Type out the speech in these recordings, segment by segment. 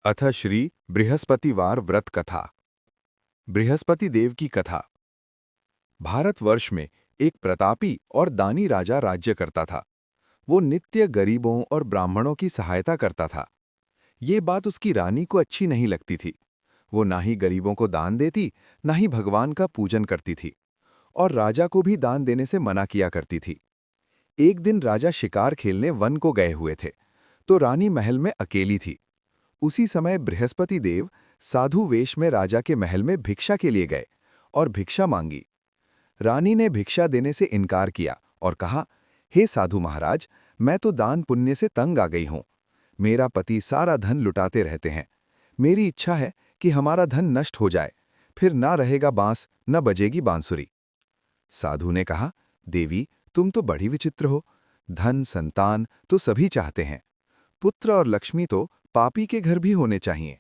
अथ श्री बृहस्पतिवार व्रत कथा। बृहस्पति देव की कथा। भारतवर्ष में एक प्रतापी और दानी राजा राज्य करता था। वो नित्य गरीबों और ब्राह्मणों की सहायता करता था। ये बात उसकी रानी को अच्छी नहीं लगती थी। वो ना ही गरीबों को दान देती, ना ही भगवान का पूजन करती थी, और राजा को भी दान देने से मना किया करती थी। एक दिन राजा शिकार खेलने वन को गए हुए थे, तो रानी महल में अकेली थी। उसी समय बृहस्पति देव साधु वेश में राजा के महल में भिक्षा के लिए गए और भिक्षा मांगी। रानी ने भिक्षा देने से इनकार किया और कहा, हे साधु महाराज, मैं तो दान पुण्य से तंग आ गई हूं। मेरा पति सारा धन लुटाते रहते हैं। मेरी इच्छा है कि हमारा धन नष्ट हो जाए, फिर ना रहेगा बांस, न बजेगी बांसुरी। साधु ने कहा, देवी, तुम तो बड़ी विचित्र हो। धन संतान तो सभी चाहते हैं। पुत्र और लक्ष्मी तो पापी के घर भी होने चाहिए।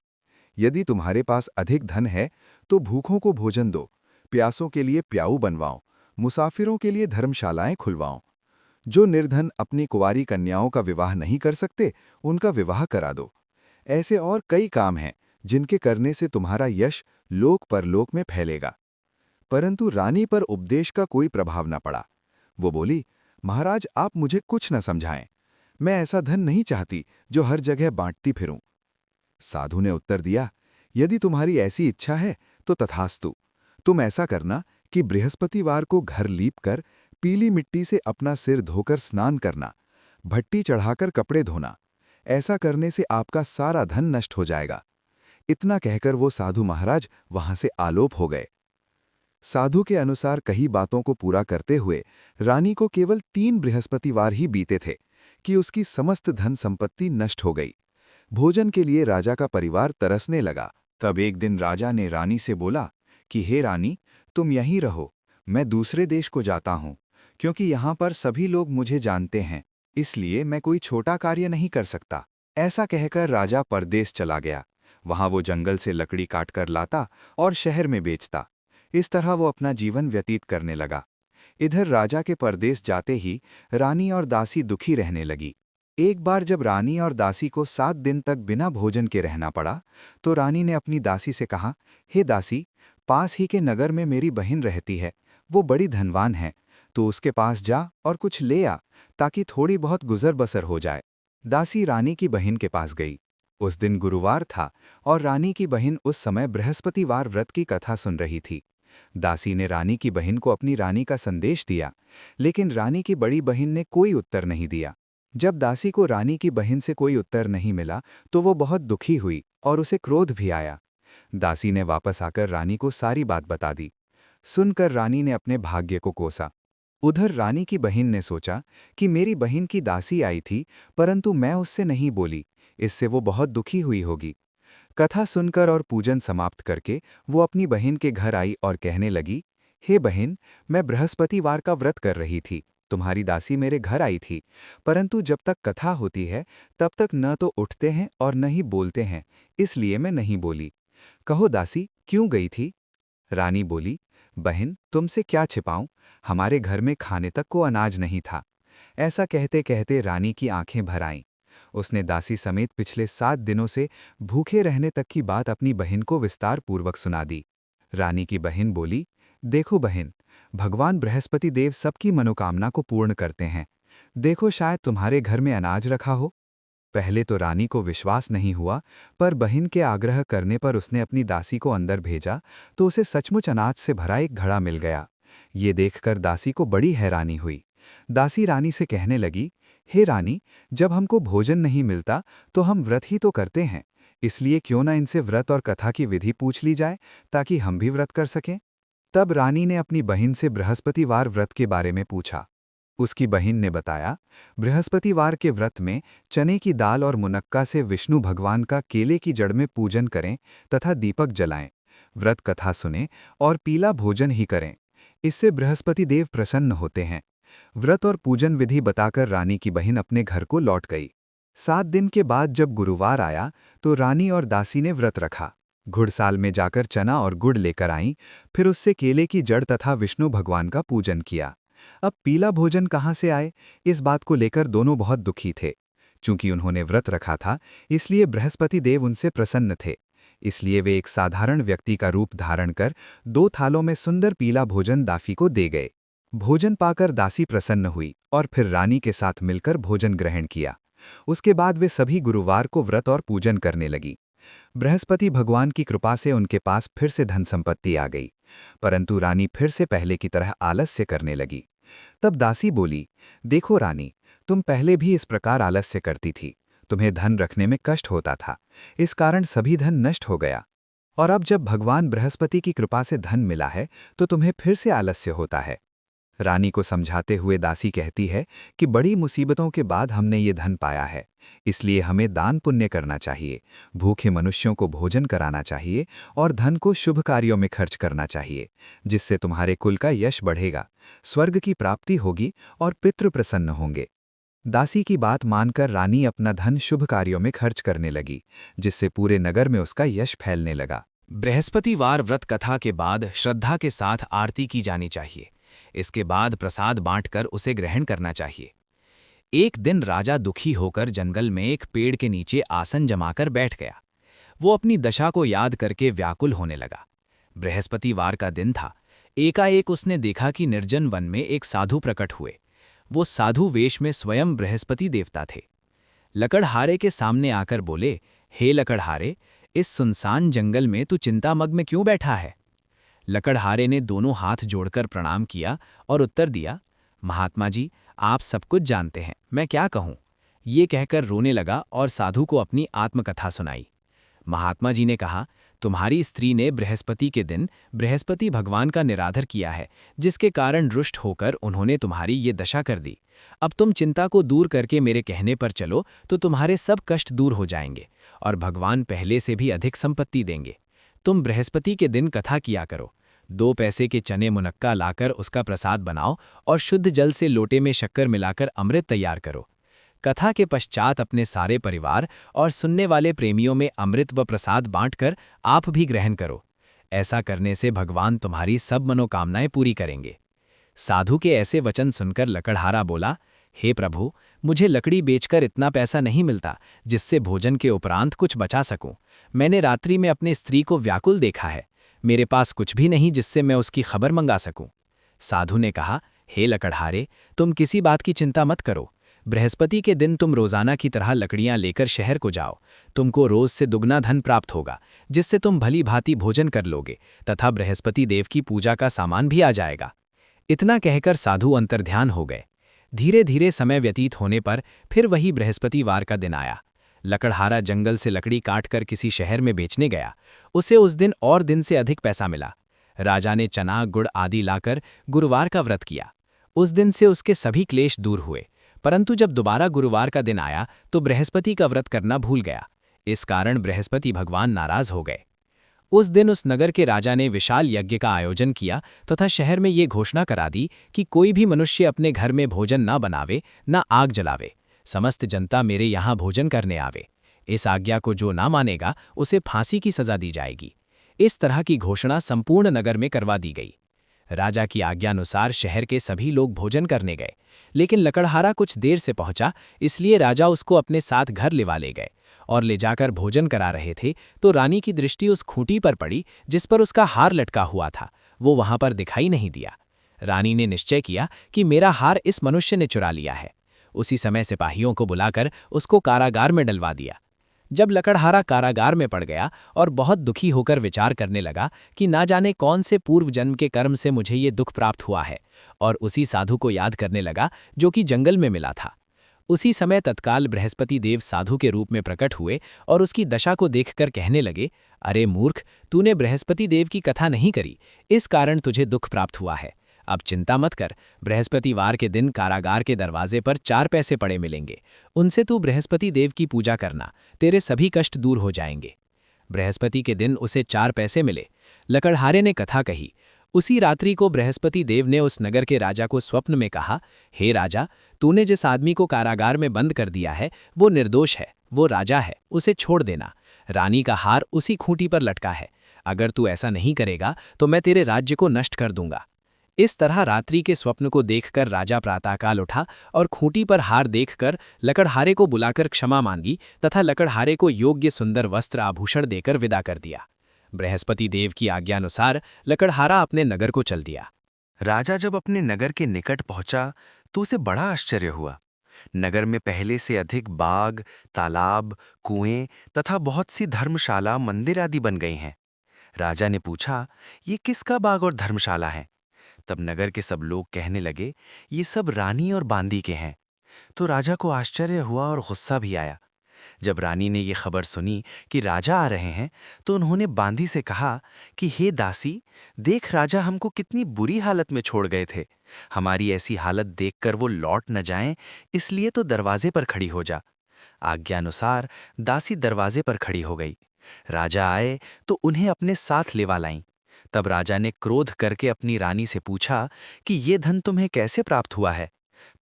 यदि तुम्हारे पास अधिक धन है तो भूखों को भोजन दो, प्यासों के लिए प्याऊ बनवाओ, मुसाफिरों के लिए धर्मशालाएं खुलवाओ। जो निर्धन अपनी कुंवारी कन्याओं का विवाह नहीं कर सकते, उनका विवाह करा दो। ऐसे और कई काम हैं जिनके करने से तुम्हारा यश लोक परलोक में फैलेगा। परंतु रानी पर उपदेश का कोई प्रभाव न पड़ा। वो बोली, महाराज, आप मुझे कुछ न समझाएं। मैं ऐसा धन नहीं चाहती जो हर जगह बांटती फिरूं। साधु ने उत्तर दिया, यदि तुम्हारी ऐसी इच्छा है तो तथास्तु। तुम ऐसा करना कि बृहस्पतिवार को घर लीपकर पीली मिट्टी से अपना सिर धोकर स्नान करना, भट्टी चढ़ाकर कपड़े धोना। ऐसा करने से आपका सारा धन नष्ट हो जाएगा। इतना कहकर वो साधु महाराज वहां से आलोप हो गए। साधु के अनुसार कही बातों को पूरा करते हुए रानी को केवल 3 बृहस्पतिवार ही बीते थे कि उसकी समस्त धन संपत्ति नष्ट हो गई। भोजन के लिए राजा का परिवार तरसने लगा। तब एक दिन राजा ने रानी से बोला कि हे रानी, तुम यहीं रहो, मैं दूसरे देश को जाता हूँ, क्योंकि यहाँ पर सभी लोग मुझे जानते हैं, इसलिए मैं कोई छोटा कार्य नहीं कर सकता। ऐसा कहकर राजा परदेश चला गया। वहाँ वो जंगल से लकड़ी काट कर लाता और शहर में बेचता। इस तरह वो अपना जीवन व्यतीत करने लगा। इधर राजा के परदेश जाते ही रानी और दासी दुखी रहने लगी। एक बार जब रानी और दासी को 7 दिन तक बिना भोजन के रहना पड़ा, तो रानी ने अपनी दासी से कहा, हे दासी, पास ही के नगर में मेरी बहन रहती है, वो बड़ी धनवान है, तो उसके पास जा और कुछ ले आ, ताकि थोड़ी बहुत गुजर बसर हो जाए। दासी रानी की बहन के पास गई। उस दिन गुरुवार था और रानी की बहन उस समय बृहस्पतिवार व्रत की कथा सुन रही थी। दासी ने रानी की बहन को अपनी रानी का संदेश दिया, लेकिन रानी की बड़ी बहन ने कोई उत्तर नहीं दिया। जब दासी को रानी की बहन से कोई उत्तर नहीं मिला, तो वो बहुत दुखी हुई और उसे क्रोध भी आया। दासी ने वापस आकर रानी को सारी बात बता दी। सुनकर रानी ने अपने भाग्य को कोसा। उधर रानी की बहन ने सोचा कि मेरी बहन की दासी आई थी, परंतु मैं उससे नहीं बोली, इससे वो बहुत दुखी हुई होगी। कथा सुनकर और पूजन समाप्त करके वो अपनी बहन के घर आई और कहने लगी, हे बहन, मैं बृहस्पतिवार का व्रत कर रही थी, तुम्हारी दासी मेरे घर आई थी, परंतु जब तक कथा होती है तब तक न तो उठते हैं और न ही बोलते हैं, इसलिए मैं नहीं बोली। कहो दासी, क्यों गई थी? रानी बोली, बहन, तुमसे क्या छिपाऊं, हमारे घर में खाने तक को अनाज नहीं था। ऐसा कहते कहते रानी की आंखें भर आईं। उसने दासी समेत पिछले 7 दिनों से भूखे रहने तक की बात अपनी बहन को विस्तार पूर्वक सुना दी। रानी की बहन बोली, देखो बहन, भगवान बृहस्पति देव सबकी मनोकामना को पूर्ण करते हैं। देखो, शायद तुम्हारे घर में अनाज रखा हो। पहले तो रानी को विश्वास नहीं हुआ, पर बहन के आग्रह करने पर उसने अपनी दासी को अंदर भेजा, तो उसे सचमुच अनाज से भरा एक घड़ा मिल गया। ये देखकर दासी को बड़ी हैरानी हुई। दासी रानी से कहने लगी, हे रानी, जब हमको भोजन नहीं मिलता तो हम व्रत ही तो करते हैं, इसलिए क्यों ना इनसे व्रत और कथा की विधि पूछ ली जाए, ताकि हम भी व्रत कर सकें। तब रानी ने अपनी बहन से बृहस्पतिवार व्रत के बारे में पूछा। उसकी बहन ने बताया, बृहस्पतिवार के व्रत में चने की दाल और मुनक्का से विष्णु भगवान का केले की जड़ में पूजन करें तथा दीपक जलाएं, व्रत कथा सुनें और पीला भोजन ही करें। इससे बृहस्पति देव प्रसन्न होते हैं। व्रत और पूजन विधि बताकर रानी की बहन अपने घर को लौट गई। 7 दिन के बाद जब गुरुवार आया तो रानी और दासी ने व्रत रखा। घुड़साल में जाकर चना और गुड़ लेकर आईं, फिर उससे केले की जड़ तथा विष्णु भगवान का पूजन किया। अब पीला भोजन कहाँ से आए, इस बात को लेकर दोनों बहुत दुखी थे। चूंकि उन्होंने व्रत रखा था, इसलिए बृहस्पति देव उनसे प्रसन्न थे। इसलिए वे एक साधारण व्यक्ति का रूप धारण कर 2 थालों में सुंदर पीला भोजन दासी को दे गए। भोजन पाकर दासी प्रसन्न हुई और फिर रानी के साथ मिलकर भोजन ग्रहण किया। उसके बाद वे सभी गुरुवार को व्रत और पूजन करने लगी। बृहस्पति भगवान की कृपा से उनके पास फिर से धन संपत्ति आ गई, परंतु रानी फिर से पहले की तरह आलस्य करने लगी। तब दासी बोली, देखो रानी, तुम पहले भी इस प्रकार आलस्य करती थी। तुम्हें धन रखने में कष्ट होता था, इस कारण सभी धन नष्ट हो गया। और अब जब भगवान बृहस्पति की कृपा से धन मिला है, तो तुम्हें फिर से आलस्य होता है। रानी को समझाते हुए दासी कहती है कि बड़ी मुसीबतों के बाद हमने ये धन पाया है, इसलिए हमें दान पुण्य करना चाहिए, भूखे मनुष्यों को भोजन कराना चाहिए और धन को शुभ कार्यों में खर्च करना चाहिए, जिससे तुम्हारे कुल का यश बढ़ेगा, स्वर्ग की प्राप्ति होगी और पितृ प्रसन्न होंगे। दासी की बात मानकर रानी अपना धन शुभ कार्यों में खर्च करने लगी, जिससे पूरे नगर में उसका यश फैलने लगा। बृहस्पतिवार व्रत कथा के बाद श्रद्धा के साथ आरती की जानी चाहिए। इसके बाद प्रसाद बांटकर उसे ग्रहण करना चाहिए। एक दिन राजा दुखी होकर जंगल में एक पेड़ के नीचे आसन जमाकर बैठ गया। वो अपनी दशा को याद करके व्याकुल होने लगा। बृहस्पतिवार का दिन था। एकाएक उसने देखा कि निर्जन वन में एक साधु प्रकट हुए। वो साधु वेश में स्वयं बृहस्पति देवता थे। लकड़हारे के सामने आकर बोले, हे लकड़हारे, इस सुनसान जंगल में तू चिंतामग्न में क्यों बैठा है? लकड़हारे ने दोनों हाथ जोड़कर प्रणाम किया और उत्तर दिया, महात्मा जी, आप सब कुछ जानते हैं, मैं क्या कहूँ। ये कहकर रोने लगा और साधु को अपनी आत्मकथा सुनाई। महात्मा जी ने कहा, तुम्हारी स्त्री ने बृहस्पति के दिन बृहस्पति भगवान का निरादर किया है, जिसके कारण रुष्ट होकर उन्होंने तुम्हारी ये दशा कर दी। अब तुम चिंता को दूर करके मेरे कहने पर चलो तो तुम्हारे सब कष्ट दूर हो जाएंगे और भगवान पहले से भी अधिक संपत्ति देंगे। तुम बृहस्पति के दिन कथा किया करो। 2 पैसे के चने मुनक्का लाकर उसका प्रसाद बनाओ और शुद्ध जल से लोटे में शक्कर मिलाकर अमृत तैयार करो। कथा के पश्चात अपने सारे परिवार और सुनने वाले प्रेमियों में अमृत व प्रसाद बांटकर आप भी ग्रहण करो। ऐसा करने से भगवान तुम्हारी सब मनोकामनाएं पूरी करेंगे। साधु के ऐसे वचन सुनकर लकड़हारा बोला, हे प्रभु, मुझे लकड़ी बेचकर इतना पैसा नहीं मिलता जिससे भोजन के उपरांत कुछ बचा सकूं। मैंने रात्रि में अपनी स्त्री को व्याकुल देखा है। मेरे पास कुछ भी नहीं जिससे मैं उसकी खबर मंगा सकूं। साधु ने कहा, हे लकड़हारे, तुम किसी बात की चिंता मत करो। बृहस्पति के दिन तुम रोजाना की तरह लकड़ियां लेकर शहर को जाओ। तुमको रोज से दुगना धन प्राप्त होगा, जिससे तुम भली भांति भोजन कर लोगे तथा बृहस्पति देव की पूजा का सामान भी आ जाएगा। इतना कहकर साधु अंतर्ध्यान हो गए। धीरे धीरे समय व्यतीत होने पर फिर वही बृहस्पतिवार का दिन आया। लकड़हारा जंगल से लकड़ी काटकर किसी शहर में बेचने गया। उसे उस दिन और दिन से अधिक पैसा मिला। राजा ने चना, गुड़ आदि लाकर गुरुवार का व्रत किया। उस दिन से उसके सभी क्लेश दूर हुए, परंतु जब दोबारा गुरुवार का दिन आया तो बृहस्पति का व्रत करना भूल गया। इस कारण बृहस्पति भगवान नाराज हो गए। उस दिन उस नगर के राजा ने विशाल यज्ञ का आयोजन किया तथा शहर में ये घोषणा करा दी कि कोई भी मनुष्य अपने घर में भोजन न बनावे, न आग जलावे। समस्त जनता मेरे यहाँ भोजन करने आवे। इस आज्ञा को जो ना मानेगा उसे फांसी की सजा दी जाएगी। इस तरह की घोषणा संपूर्ण नगर में करवा दी गई। राजा की आज्ञानुसार शहर के सभी लोग भोजन करने गए, लेकिन लकड़हारा कुछ देर से पहुंचा, इसलिए राजा उसको अपने साथ घर लेवा ले गए और ले जाकर भोजन करा रहे थे तो रानी की दृष्टि उस खूंटी पर पड़ी जिस पर उसका हार लटका हुआ था। वो वहां पर दिखाई नहीं दिया। रानी ने निश्चय किया कि मेरा हार इस मनुष्य ने चुरा लिया है। उसी समय सिपाहियों को बुलाकर उसको कारागार में डलवा दिया। जब लकड़हारा कारागार में पड़ गया और बहुत दुखी होकर विचार करने लगा कि ना जाने कौन से पूर्व जन्म के कर्म से मुझे ये दुख प्राप्त हुआ है, और उसी साधु को याद करने लगा जो कि जंगल में मिला था। उसी समय तत्काल बृहस्पति देव साधु के रूप में प्रकट हुए और उसकी दशा को देखकर कहने लगे, अरे मूर्ख, तूने बृहस्पति देव की कथा नहीं करी, इस कारण तुझे दुख प्राप्त हुआ है। अब चिंता मत कर, बृहस्पतिवार के दिन कारागार के दरवाजे पर 4 पैसे पड़े मिलेंगे। उनसे तू बृहस्पति देव की पूजा करना, तेरे सभी कष्ट दूर हो जाएंगे। बृहस्पति के दिन उसे 4 पैसे मिले। लकड़हारे ने कथा कही। उसी रात्रि को बृहस्पति देव ने उस नगर के राजा को स्वप्न में कहा, हे राजा, तूने जिस आदमी को कारागार में बंद कर दिया है वो निर्दोष है, वो राजा है, उसे छोड़ देना। रानी का हार उसी खूंटी पर लटका है। अगर तू ऐसा नहीं करेगा तो मैं तेरे राज्य को नष्ट कर दूंगा। इस तरह रात्रि के स्वप्न को देखकर राजा प्रातःकाल उठा और खूंटी पर हार देखकर लकड़हारे को बुलाकर क्षमा मांगी तथा लकड़हारे को योग्य सुंदर वस्त्र आभूषण देकर विदा कर दिया। बृहस्पति देव की आज्ञानुसार लकड़हारा अपने नगर को चल दिया। राजा जब अपने नगर के निकट पहुंचा तो उसे बड़ा आश्चर्य हुआ। नगर में पहले से अधिक बाग, तालाब, कुएं तथा बहुत सी धर्मशाला, मंदिर आदि बन गए हैं। राजा ने पूछा, ये किसका बाग और धर्मशाला है? तब नगर के सब लोग कहने लगे, ये सब रानी और बांदी के हैं। तो राजा को आश्चर्य हुआ और गुस्सा भी आया। जब रानी ने ये खबर सुनी कि राजा आ रहे हैं, तो उन्होंने बांदी से कहा कि हे दासी, देख राजा हमको कितनी बुरी हालत में छोड़ गए थे। हमारी ऐसी हालत देखकर वो लौट न जाएं, इसलिए तो दरवाजे पर खड़ी हो जा। आज्ञानुसार दासी दरवाजे पर खड़ी हो गई। राजा आए तो उन्हें अपने साथ लेवा लाईं। तब राजा ने क्रोध करके अपनी रानी से पूछा कि ये धन तुम्हें कैसे प्राप्त हुआ है?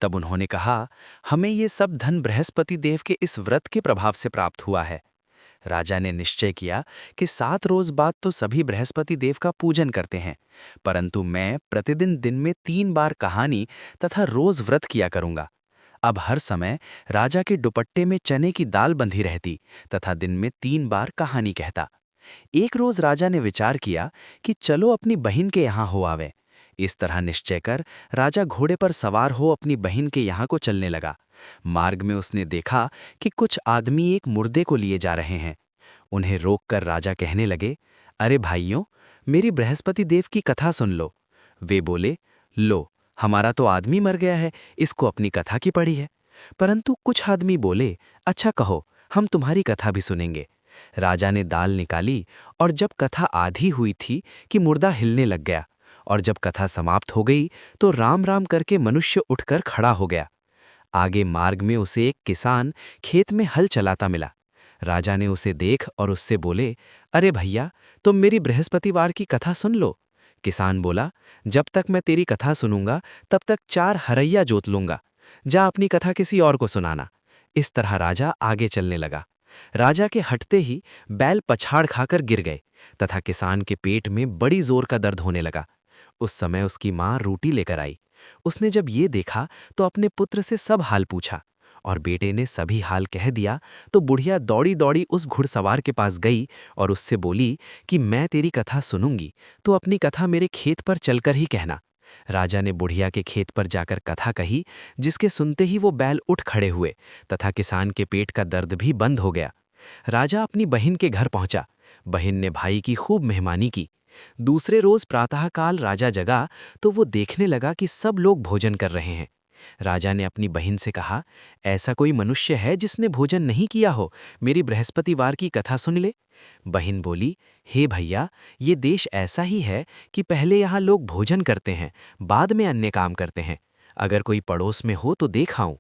तब उन्होंने कहा, हमें ये सब धन बृहस्पति देव के इस व्रत के प्रभाव से प्राप्त हुआ है। राजा ने निश्चय किया कि 7 रोज बाद तो सभी बृहस्पति देव का पूजन करते हैं, परंतु मैं प्रतिदिन दिन में 3 बार कहानी तथा रोज व्रत किया करूंगा। अब हर समय राजा के दुपट्टे में चने की दाल बंधी रहती तथा दिन में 3 बार कहानी कहता। एक रोज राजा ने विचार किया कि चलो अपनी बहन के यहाँ हो आवे। इस तरह निश्चय कर राजा घोड़े पर सवार हो अपनी बहन के यहाँ को चलने लगा। मार्ग में उसने देखा कि कुछ आदमी एक मुर्दे को लिए जा रहे हैं। उन्हें रोककर राजा कहने लगे, अरे भाइयों, मेरी बृहस्पति देव की कथा सुन लो। वे बोले, लो, हमारा तो आदमी मर गया है, इसको अपनी कथा की पड़ी है। परंतु कुछ आदमी बोले, अच्छा कहो, हम तुम्हारी कथा भी सुनेंगे। राजा ने दाल निकाली और जब कथा आधी हुई थी कि मुर्दा हिलने लग गया, और जब कथा समाप्त हो गई तो राम राम करके मनुष्य उठकर खड़ा हो गया। आगे मार्ग में उसे एक किसान खेत में हल चलाता मिला। राजा ने उसे देख और उससे बोले, अरे भैया, तुम मेरी बृहस्पतिवार की कथा सुन लो। किसान बोला, जब तक मैं तेरी कथा सुनूंगा तब तक 4 हरैया जोत लूंगा। जा अपनी कथा किसी और को सुनाना। इस तरह राजा आगे चलने लगा। राजा के हटते ही बैल पछाड़ खाकर गिर गए तथा किसान के पेट में बड़ी जोर का दर्द होने लगा। उस समय उसकी माँ रोटी लेकर आई। उसने जब ये देखा तो अपने पुत्र से सब हाल पूछा, और बेटे ने सभी हाल कह दिया तो बुढ़िया दौड़ी दौड़ी उस घुड़सवार के पास गई और उससे बोली कि मैं तेरी कथा सुनूंगी तो अपनी कथा मेरे खेत पर चलकर ही कहना। राजा ने बुढ़िया के खेत पर जाकर कथा कही, जिसके सुनते ही वो बैल उठ खड़े हुए तथा किसान के पेट का दर्द भी बंद हो गया। राजा अपनी बहन के घर पहुंचा। बहन ने भाई की खूब मेहमानी की। दूसरे रोज प्रातःकाल राजा जगा तो वो देखने लगा कि सब लोग भोजन कर रहे हैं। राजा ने अपनी बहन से कहा, ऐसा कोई मनुष्य है जिसने भोजन नहीं किया हो? मेरी बृहस्पतिवार की कथा सुन ले। बहन बोली, हे भैया, ये देश ऐसा ही है कि पहले यहाँ लोग भोजन करते हैं, बाद में अन्य काम करते हैं। अगर कोई पड़ोस में हो तो देखाऊं।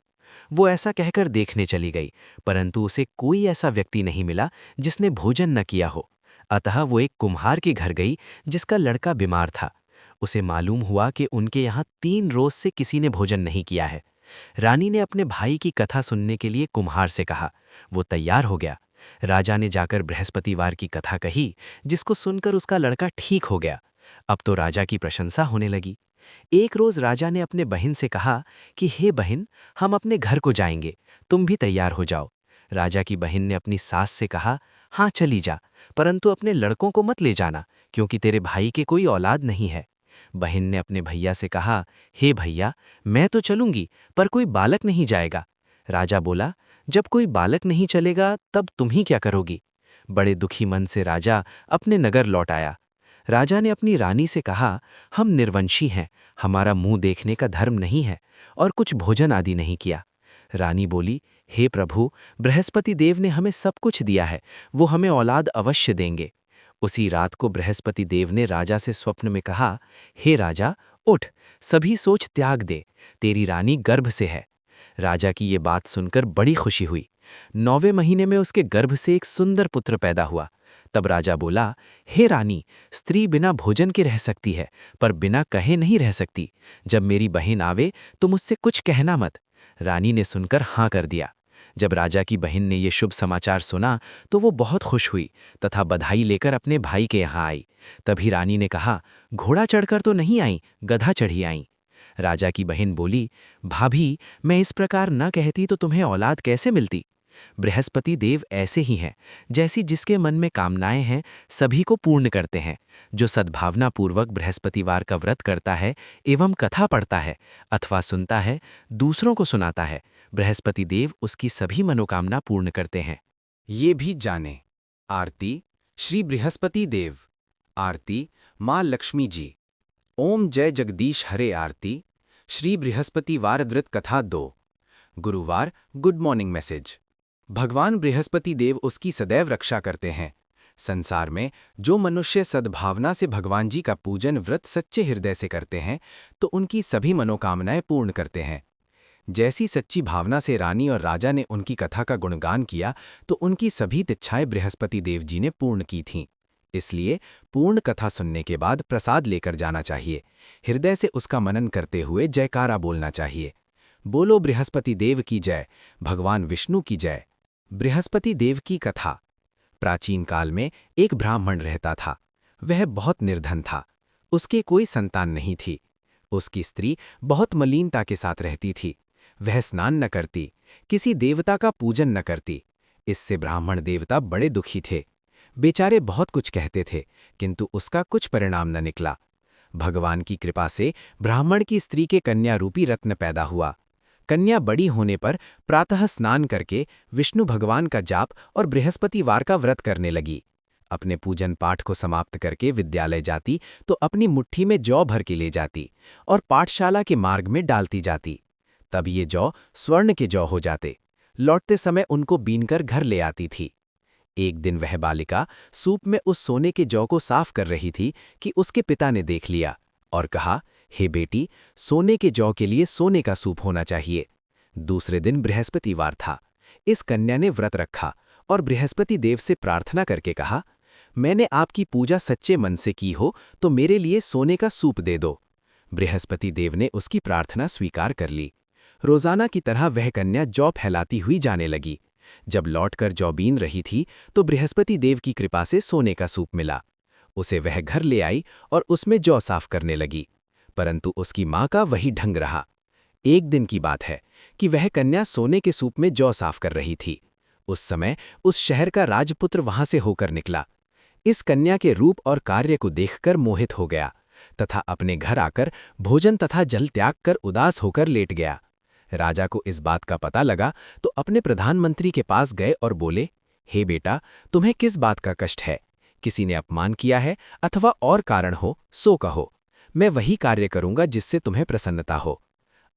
वो ऐसा कहकर देखने चली गई, परंतु उसे कोई ऐसा व्यक्ति नहीं मिला जिसने भोजन न किया हो। अतः वो एक कुम्हार के घर गई जिसका लड़का बीमार था। उसे मालूम हुआ कि उनके यहाँ 3 रोज से किसी ने भोजन नहीं किया है। रानी ने अपने भाई की कथा सुनने के लिए कुम्हार से कहा। वो तैयार हो गया। राजा ने जाकर बृहस्पतिवार की कथा कही, जिसको सुनकर उसका लड़का ठीक हो गया। अब तो राजा की प्रशंसा होने लगी। एक रोज राजा ने अपने बहन से कहा कि हे बहन, हम अपने घर को जाएंगे, तुम भी तैयार हो जाओ। राजा की बहन ने अपनी सास से कहा, हाँ चली जा, परंतु अपने लड़कों को मत ले जाना, क्योंकि तेरे भाई के कोई औलाद नहीं है। बहन ने अपने भैया से कहा, हे भैया, मैं तो चलूंगी, पर कोई बालक नहीं जाएगा। राजा बोला, जब कोई बालक नहीं चलेगा तब तुम ही क्या करोगी? बड़े दुखी मन से राजा अपने नगर लौट आया। राजा ने अपनी रानी से कहा, हम निर्वंशी हैं, हमारा मुंह देखने का धर्म नहीं है और कुछ भोजन आदि नहीं किया। रानी बोली, हे प्रभु, बृहस्पति देव ने हमें सब कुछ दिया है, वो हमें औलाद अवश्य देंगे। उसी रात को बृहस्पति देव ने राजा से स्वप्न में कहा, हे राजा, उठ, सभी सोच त्याग दे, तेरी रानी गर्भ से है। राजा की ये बात सुनकर बड़ी खुशी हुई। 9वें महीने में उसके गर्भ से एक सुंदर पुत्र पैदा हुआ। तब राजा बोला, हे रानी, स्त्री बिना भोजन के रह सकती है, पर बिना कहे नहीं रह सकती। जब मेरी बहन आवे तो मुझसे कुछ कहना मत। रानी ने सुनकर हाँ कर दिया। जब राजा की बहन ने ये शुभ समाचार सुना तो वो बहुत खुश हुई तथा बधाई लेकर अपने भाई के यहाँ आई। तभी रानी ने कहा, घोड़ा चढ़कर तो नहीं आई, गधा चढ़ी आई। राजा की बहन बोली, भाभी, मैं इस प्रकार न कहती तो तुम्हें औलाद कैसे मिलती। बृहस्पति देव ऐसे ही हैं, जैसी जिसके मन में कामनाएं हैं सभी को पूर्ण करते हैं। जो सद्भावनापूर्वक बृहस्पतिवार का व्रत करता है एवं कथा पढ़ता है अथवा सुनता है, दूसरों को सुनाता है, बृहस्पति देव उसकी सभी मनोकामना पूर्ण करते हैं। ये भी जाने। आरती श्री बृहस्पति देव। आरती माँ लक्ष्मी जी। ओम जय जगदीश हरे। आरती श्री बृहस्पतिवार व्रत कथा 2। गुरुवार गुड मॉर्निंग मैसेज। भगवान बृहस्पति देव उसकी सदैव रक्षा करते हैं। संसार में जो मनुष्य सद्भावना से भगवान जी का पूजन व्रत सच्चे हृदय से करते हैं तो उनकी सभी मनोकामनाएं पूर्ण करते हैं। जैसी सच्ची भावना से रानी और राजा ने उनकी कथा का गुणगान किया तो उनकी सभी इच्छाएं बृहस्पति देव जी ने पूर्ण की थीं। इसलिए पूर्ण कथा सुनने के बाद प्रसाद लेकर जाना चाहिए। हृदय से उसका मनन करते हुए जयकारा बोलना चाहिए। बोलो बृहस्पति देव की जय, भगवान विष्णु की जय। बृहस्पति देव की कथा। प्राचीन काल में एक ब्राह्मण रहता था। वह बहुत निर्धन था। उसके कोई संतान नहीं थी। उसकी स्त्री बहुत मलिनता के साथ रहती थी। वह स्नान न करती, किसी देवता का पूजन न करती। इससे ब्राह्मण देवता बड़े दुखी थे। बेचारे बहुत कुछ कहते थे, किंतु उसका कुछ परिणाम न निकला। भगवान की कृपा से ब्राह्मण की स्त्री के कन्या रूपी रत्न पैदा हुआ। कन्या बड़ी होने पर प्रातः स्नान करके विष्णु भगवान का जाप और बृहस्पतिवार का व्रत करने लगी। अपने पूजन पाठ को समाप्त करके विद्यालय जाती तो अपनी मुट्ठी में जौ भर के ले जाती और पाठशाला के मार्ग में डालती जाती। तब ये जौ स्वर्ण के जौ हो जाते। लौटते समय उनको बीनकर घर ले आती थी। एक दिन वह बालिका सूप में उस सोने के जौ को साफ कर रही थी कि उसके पिता ने देख लिया और कहा, हे बेटी, सोने के जौ के लिए सोने का सूप होना चाहिए। दूसरे दिन बृहस्पतिवार था। इस कन्या ने व्रत रखा और बृहस्पति देव से प्रार्थना करके कहा, मैंने आपकी पूजा सच्चे मन से की हो तो मेरे लिए सोने का सूप दे दो। बृहस्पति देव ने उसकी प्रार्थना स्वीकार कर ली। रोजाना की तरह वह कन्या जौ फैलाती हुई जाने लगी। जब लौटकर जौ बीन रही थी तो बृहस्पति देव की कृपा से सोने का सूप मिला। उसे वह घर ले आई और उसमें जौ साफ करने लगी, परंतु उसकी माँ का वही ढंग रहा। एक दिन की बात है कि वह कन्या सोने के सूप में जौ साफ कर रही थी। उस समय उस शहर का राजपुत्र वहां से होकर निकला। इस कन्या के रूप और कार्य को देखकर मोहित हो गया तथा अपने घर आकर भोजन तथा जल त्याग कर उदास होकर लेट गया। राजा को इस बात का पता लगा तो अपने प्रधानमंत्री के पास गए और बोले, हे बेटा, तुम्हें किस बात का कष्ट है? किसी ने अपमान किया है अथवा और कारण हो सो कहो। मैं वही कार्य करूंगा जिससे तुम्हें प्रसन्नता हो।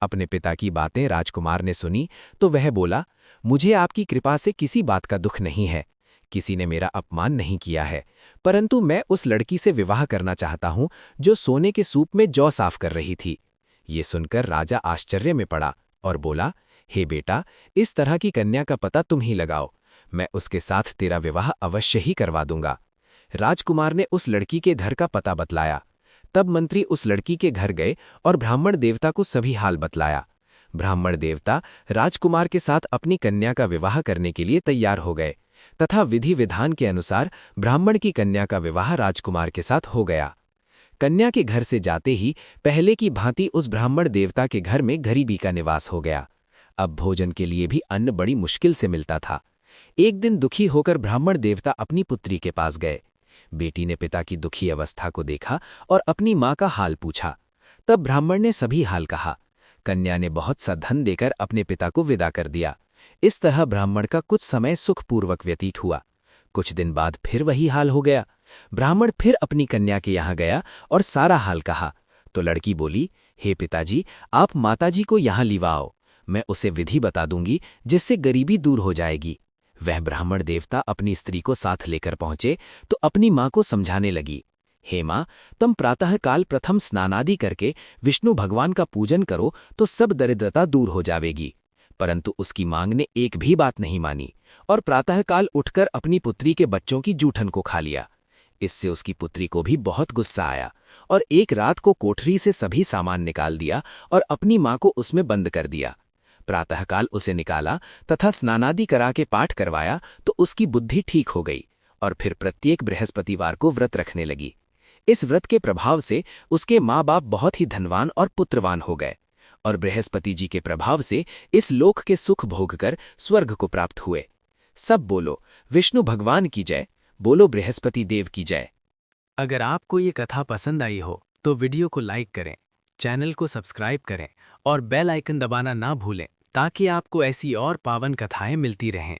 अपने पिता की बातें राजकुमार ने सुनी तो वह बोला, मुझे आपकी कृपा से किसी बात का दुख नहीं है। किसी ने मेरा अपमान नहीं किया है, परंतु मैं उस लड़की से विवाह करना चाहता हूं जो सोने के सूप में जौ साफ कर रही थी। ये सुनकर राजा आश्चर्य में पड़ा और बोला, हे बेटा, इस तरह की कन्या का पता तुम ही लगाओ। मैं उसके साथ तेरा विवाह अवश्य ही करवा दूंगा। राजकुमार ने उस लड़की के घर का पता बतलाया। तब मंत्री उस लड़की के घर गए और ब्राह्मण देवता को सभी हाल बतलाया। ब्राह्मण देवता राजकुमार के साथ अपनी कन्या का विवाह करने के लिए तैयार हो गए तथा विधि विधान के अनुसार ब्राह्मण की कन्या का विवाह राजकुमार के साथ हो गया। कन्या के घर से जाते ही पहले की भांति उस ब्राह्मण देवता के घर में गरीबी का निवास हो गया। अब भोजन के लिए भी अन्न बड़ी मुश्किल से मिलता था। एक दिन दुखी होकर ब्राह्मण देवता अपनी पुत्री के पास गए। बेटी ने पिता की दुखी अवस्था को देखा और अपनी माँ का हाल पूछा। तब ब्राह्मण ने सभी हाल कहा। कन्या ने बहुत सा धन देकर अपने पिता को विदा कर दिया। इस तरह ब्राह्मण का कुछ समय सुखपूर्वक व्यतीत हुआ। कुछ दिन बाद फिर वही हाल हो गया। ब्राह्मण फिर अपनी कन्या के यहाँ गया और सारा हाल कहा तो लड़की बोली, हे पिताजी, आप माताजी को यहाँ लिवाओ। मैं उसे विधि बता दूंगी जिससे गरीबी दूर हो जाएगी। वह ब्राह्मण देवता अपनी स्त्री को साथ लेकर पहुंचे तो अपनी माँ को समझाने लगी, हे माँ, तुम प्रातःकाल प्रथम स्नानादि करके विष्णु भगवान का पूजन करो तो सब दरिद्रता दूर हो जाएगी। परंतु उसकी मांग ने एक भी बात नहीं मानी और प्रातःकाल उठकर अपनी पुत्री के बच्चों की जूठन को खा लिया। इससे उसकी पुत्री को भी बहुत गुस्सा आया और एक रात को कोठरी से सभी सामान निकाल दिया और अपनी माँ को उसमें बंद कर दिया। प्रातःकाल उसे निकाला तथा स्नानादि करा के पाठ करवाया तो उसकी बुद्धि ठीक हो गई और फिर प्रत्येक बृहस्पतिवार को व्रत रखने लगी। इस व्रत के प्रभाव से उसके माँ बाप बहुत ही धनवान और पुत्रवान हो गए और बृहस्पति जी के प्रभाव से इस लोक के सुख भोगकर स्वर्ग को प्राप्त हुए। सब बोलो विष्णु भगवान की जय, बोलो बृहस्पति देव की जय। अगर आपको ये कथा पसंद आई हो तो वीडियो को लाइक करें, चैनल को सब्सक्राइब करें और बेल आइकन दबाना ना भूलें ताकि आपको ऐसी और पावन कथाएं मिलती रहें।